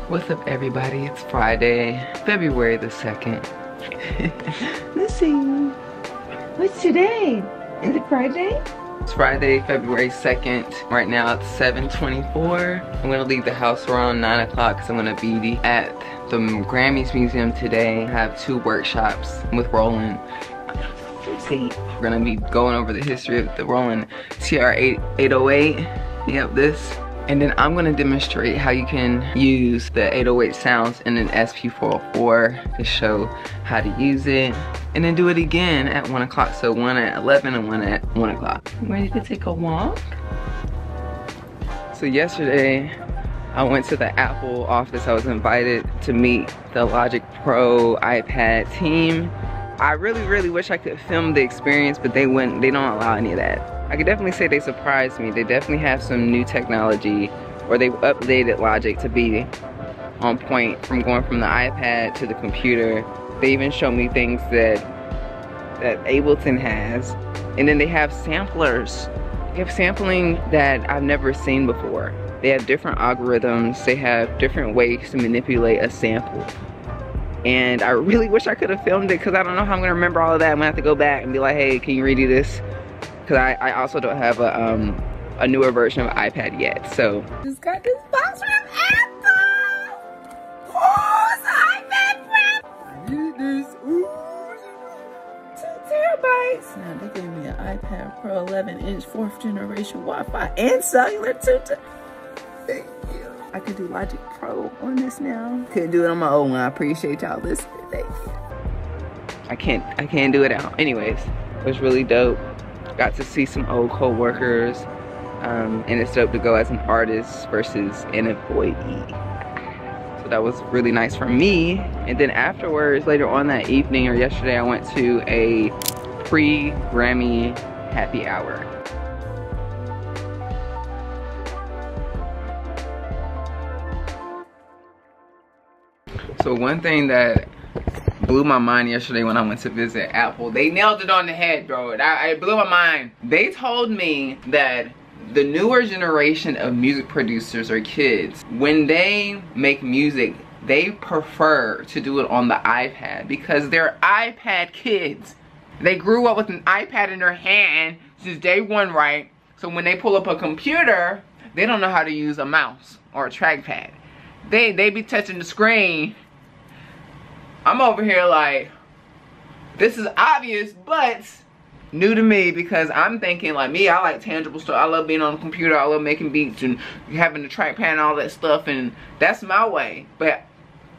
What's up, everybody? It's Friday, February the 2nd. Let's see. What's today? Is it Friday? It's Friday, February 2nd. Right now it's 7:24. I'm gonna leave the house around 9 o'clock because I'm gonna be at the Grammys Museum today. I have 2 workshops with Roland. See, we're gonna be going over the history of the Roland TR-808. Yep, this. And then I'm gonna demonstrate how you can use the 808 sounds in an SP-404 to show how to use it. And then do it again at 1 o'clock. So one at 11 and one at 1 o'clock. Ready to take a walk? So yesterday, I went to the Apple office. I was invited to meet the Logic Pro iPad team. I really wish I could film the experience, but they don't allow any of that. I could definitely say they surprised me. They definitely have some new technology, or they've updated Logic to be on point from going from the iPad to the computer. They even showed me things that Ableton has. And then they have samplers. They have sampling that I've never seen before. They have different algorithms. They have different ways to manipulate a sample. And I really wish I could have filmed it because I don't know how I'm gonna remember all of that. I'm gonna have to go back and be like, hey, can you redo this? Because I also don't have a newer version of iPad yet, so. Just got this box from Apple! Oh, it's an iPad Pro! I need this, ooh, 2 terabytes. Now they gave me an iPad Pro 11-inch 4th generation Wi-Fi and cellular too. Thank you. I could do Logic Pro on this now. Couldn't do it on my own one. I appreciate y'all listening, thank you. I can't do it out. Anyways, it was really dope. Got to see some old co-workers, and it's dope to go as an artist versus an employee. So that was really nice for me. And then afterwards, later on that evening or yesterday, I went to a pre-Grammy happy hour. So one thing that blew my mind yesterday when I went to visit Apple, they nailed it on the head, bro. It blew my mind. They told me that the newer generation of music producers or kids, when they make music, they prefer to do it on the iPad because they're iPad kids. They grew up with an iPad in their hand since day one, right? So when they pull up a computer, they don't know how to use a mouse or a trackpad. They be touching the screen. I'm over here like, this is obvious, but new to me because I'm thinking like me, I like tangible stuff. I love being on the computer. I love making beats and having the trackpad and all that stuff, and that's my way. But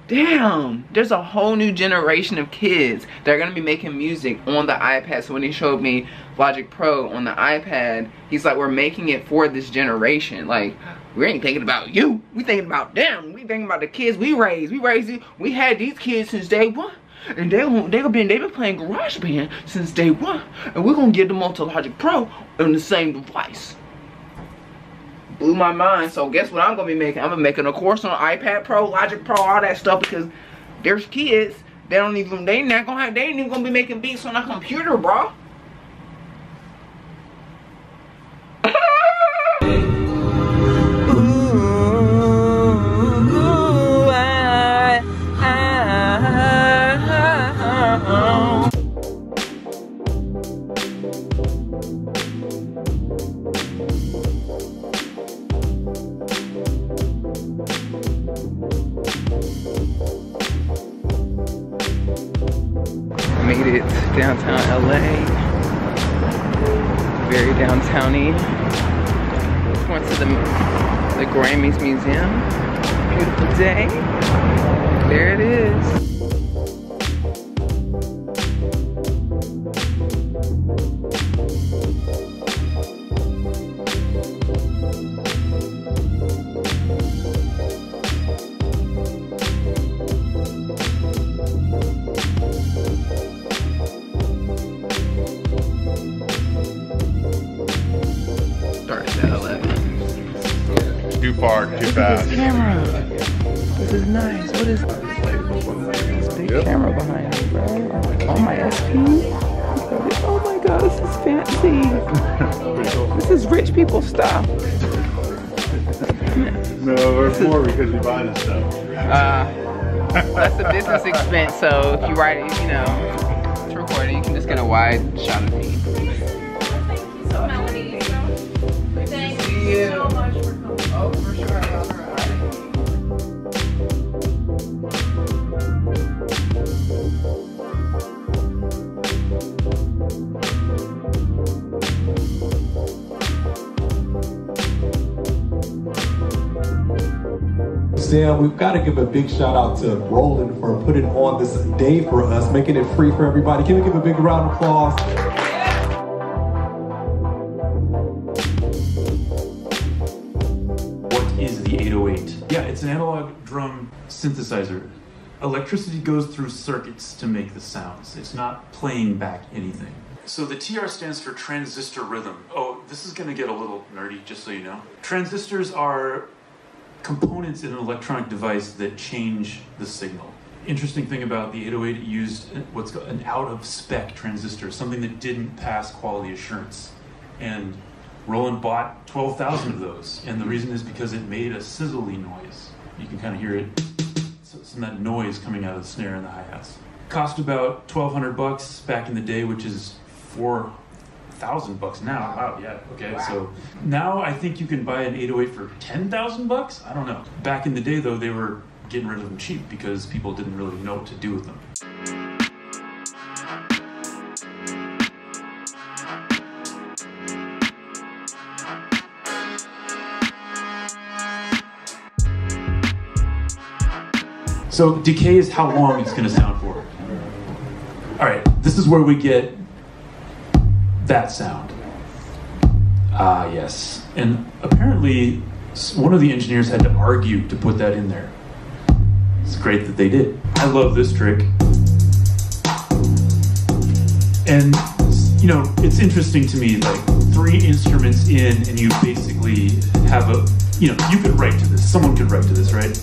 damn, there's a whole new generation of kids that are gonna be making music on the iPad. So when he showed me Logic Pro on the iPad, he's like, we're making it for this generation. Like, we ain't thinking about you. We thinking about them. We thinking about the kids we raised. We had these kids since day one. And they've been playing GarageBand since day one. And we're gonna get them onto Logic Pro on the same device. Blew my mind. So guess what I'm gonna be making? I'm gonna be making a course on iPad Pro, Logic Pro, all that stuff, because there's kids, they ain't even gonna be making beats on a computer, bro. Made it downtown LA, very downtowny. Went to the Grammys Museum. Beautiful day. There it is. Too far, too fast. This camera. This is nice. What is this big camera behind me, bro? Oh, my SP. Oh my god, this is fancy. Pretty cool. This is rich people stuff. No, we're poor because we buy this stuff. Well, that's a business expense, so if you write it, you know, it's recorded, you can just get a wide shot of me. Melanie, thank you so much for coming. Oh, for sure. Sam, we've got to give a big shout out to Roland for putting on this day for us, making it free for everybody. Can we give a big round of applause? What is the 808? Yeah, it's an analog drum synthesizer. Electricity goes through circuits to make the sounds. It's not playing back anything. So the TR stands for transistor rhythm. Oh, this is going to get a little nerdy, just so you know. Transistors are components in an electronic device that change the signal. Interesting thing about the 808, it used what's called an out-of-spec transistor, something that didn't pass quality assurance. And Roland bought 12,000 of those, and the reason is because it made a sizzly noise. You can kind of hear it, some of that noise coming out of the snare and the hi-hats. Cost about $1,200 back in the day, which is $4,000 now. Wow, yeah, okay. Wow. So now I think you can buy an 808 for $10,000. I don't know. Back in the day, though, they were getting rid of them cheap because people didn't really know what to do with them. So decay is how long it's going to sound for. All right, this is where we get that sound. Ah, yes. And apparently, one of the engineers had to argue to put that in there. It's great that they did. I love this trick. And, you know, it's interesting to me, like 3 instruments in and you basically have a, you know, you could write to this. Someone could write to this, right?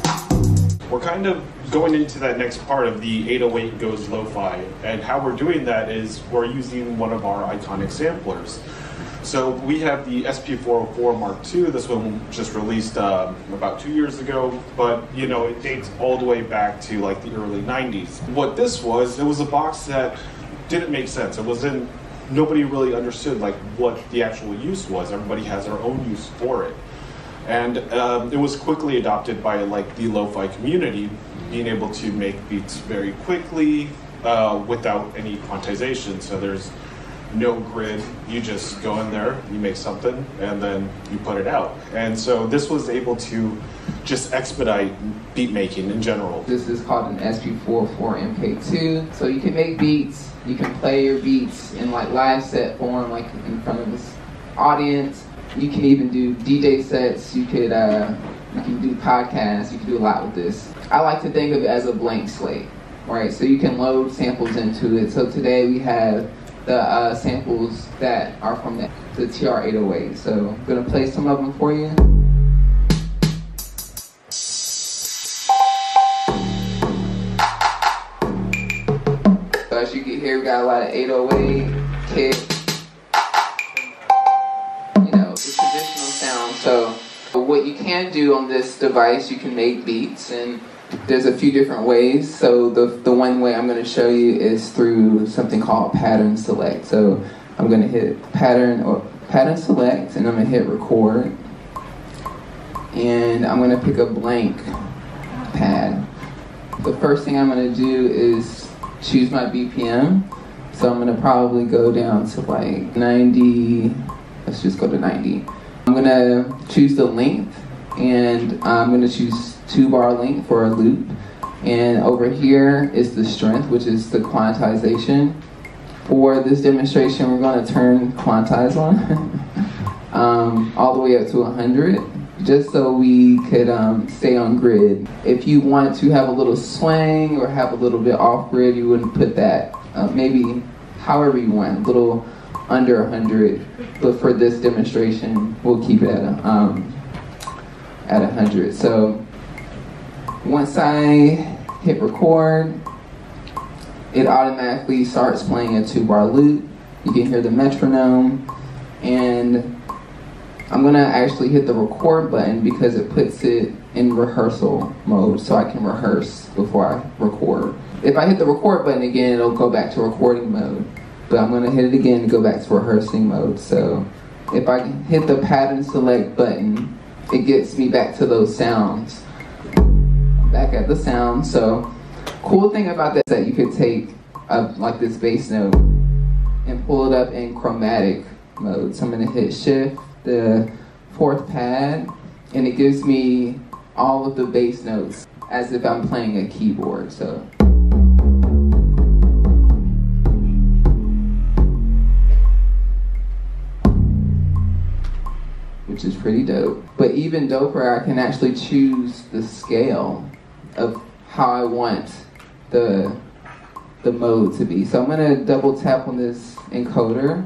We're kind of going into that next part of the 808 goes lo-fi, and how we're doing that is we're using one of our iconic samplers. So we have the SP-404 Mark II. This one just released about 2 years ago, but you know, it dates all the way back to like the early 90s. What this was, it was a box that didn't make sense. It wasn't, nobody really understood like what the actual use was. Everybody has their own use for it. And it was quickly adopted by like the lo-fi community, being able to make beats very quickly without any quantization. So there's no grid. You just go in there, you make something, and then you put it out. And so this was able to just expedite beat making in general. This is called an SP-404MKII. So you can make beats, you can play your beats in like live set form, like in front of this audience. You can even do DJ sets, you can do podcasts, you can do a lot with this. I like to think of it as a blank slate, right? So you can load samples into it. So today we have the samples that are from the TR-808. So I'm gonna play some of them for you. So as you can hear, we got a lot of 808, kick, traditional sound. So what you can do on this device, you can make beats, and there's a few different ways. So the one way I'm going to show you is through something called pattern select. So I'm going to hit pattern select, and I'm going to hit record, and I'm going to pick a blank pad. The first thing I'm going to do is choose my BPM. So I'm going to probably go down to like 90. Let's just go to 90. I'm gonna choose the length, and I'm gonna choose 2-bar length for a loop. And over here is the strength, which is the quantization. For this demonstration, we're gonna turn quantize on all the way up to 100, just so we could stay on grid. If you want to have a little swing or have a little bit off grid, you wouldn't put that, maybe however you want, a little under 100, but for this demonstration, we'll keep it at 100. So once I hit record, it automatically starts playing a 2-bar loop. You can hear the metronome, and I'm gonna actually hit the record button because it puts it in rehearsal mode so I can rehearse before I record. If I hit the record button again, it'll go back to recording mode. But I'm gonna hit it again to go back to rehearsing mode. So if I hit the pattern select button, it gets me back to those sounds. Back at the sound. So cool thing about that is that you could take like this bass note and pull it up in chromatic mode. So I'm gonna hit shift, the 4th pad, and it gives me all of the bass notes as if I'm playing a keyboard. So which is pretty dope. But even doper, I can actually choose the scale of how I want the mode to be. So I'm gonna double tap on this encoder.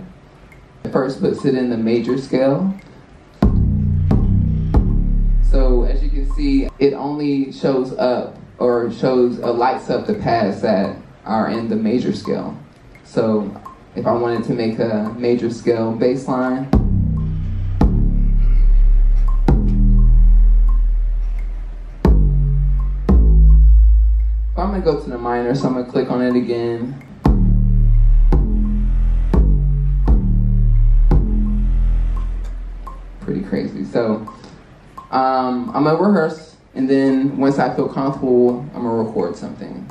It first puts it in the major scale. So as you can see, it only shows up or lights up the pads that are in the major scale. So if I wanted to make a major scale bass line, I'm gonna go to the minor, so I'm gonna click on it again. Pretty crazy. So I'm gonna rehearse, and then once I feel comfortable, I'm gonna record something.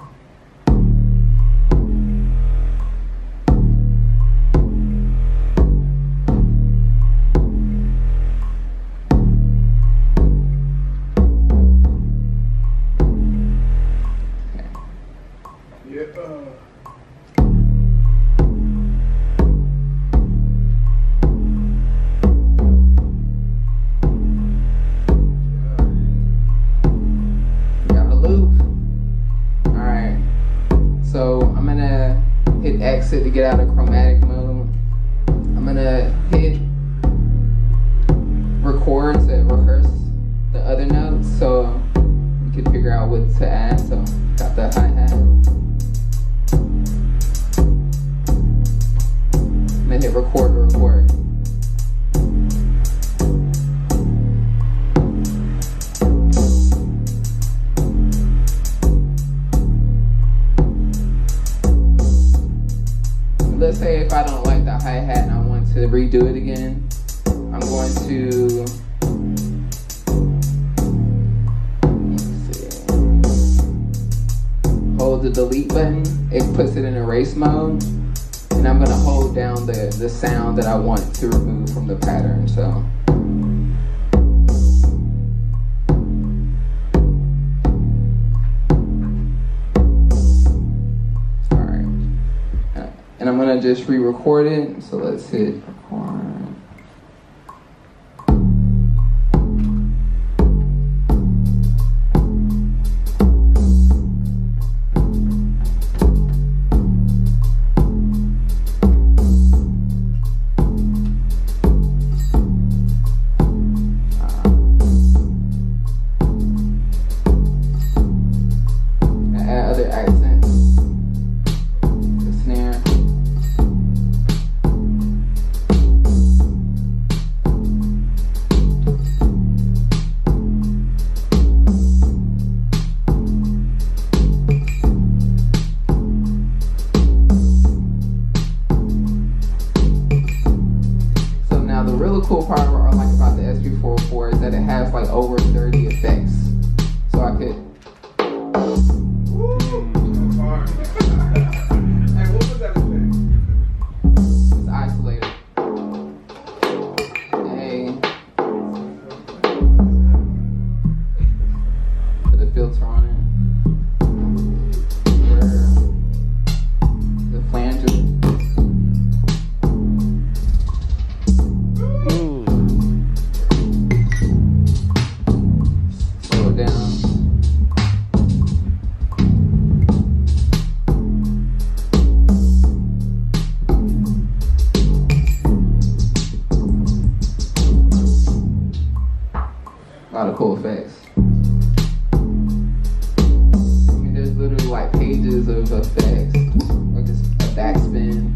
To get out of chromatic mode, I'm gonna hit record to rehearse the other notes so you can figure out what to add. So got the hi-hat. I'm gonna hit record to record. Let's say if I don't like the hi-hat and I want to redo it again, I'm going to, hold the delete button. It puts it in erase mode, and I'm going to hold down the sound that I want to remove from the pattern. So and I'm gonna just re-record it. So let's hit record. Add other accents. The snare. Cool part what I like about the SP-404 is that it has like over 30 effects. So I could. Hey, what was that effect? It's isolated. Hey. Put a filter on it. Where the flanges. A lot of cool effects. I mean, there's literally like pages of effects, like just a backspin.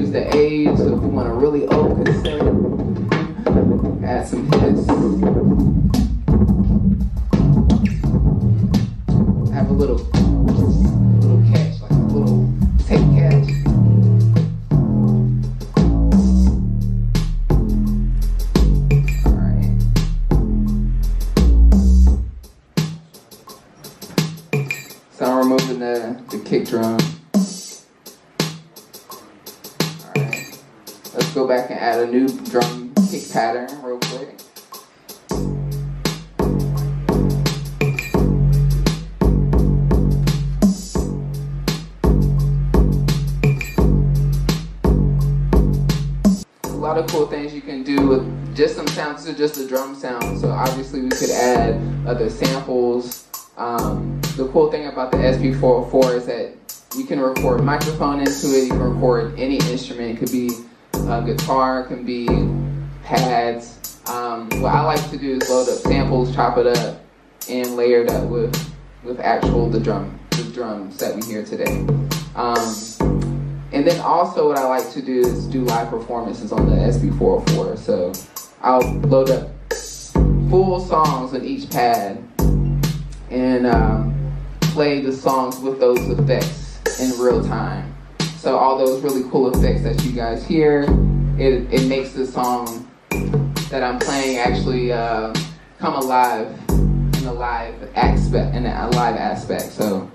use the A's if we want a really old cassette. Add some hits. Have a little catch, like a little tape catch. Alright. So I'm removing the kick drum. Alright. Let's go back and add a new drum kick pattern real quick. A lot of cool things you can do with just some sounds to just the drum sound. So obviously we could add other samples. The cool thing about the SP-404 is that you can record microphone into it. You can record any instrument. It could be a guitar, it can be pads. What I like to do is load up samples, chop it up, and layer that with the drums that we hear today. And then also what I like to do is do live performances on the SP-404. So I'll load up full songs on each pad and play the songs with those effects in real time. So all those really cool effects that you guys hear, it makes the song that I'm playing actually come alive in a live aspect. So.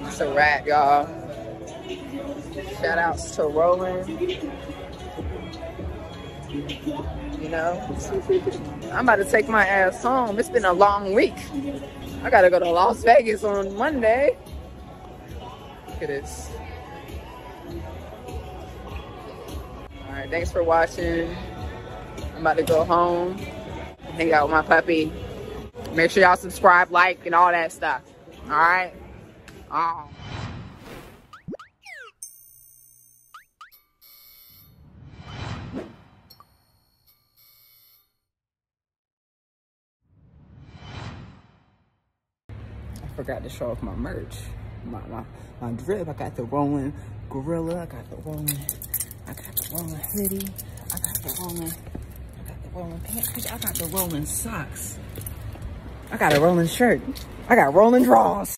It's a wrap, y'all. Shout outs to Roland. You know, I'm about to take my ass home. It's been a long week. I gotta go to Las Vegas on Monday. Look at this. All right, thanks for watching. I'm about to go home and hang out with my puppy. Make sure y'all subscribe, like, and all that stuff. All right? Oh. I forgot to show off my merch. My drip. I got the Roland Gorilla. I got the Roland hoodie. I got the Roland pants. I got the Roland socks. I got a Roland shirt. I got Roland drawers.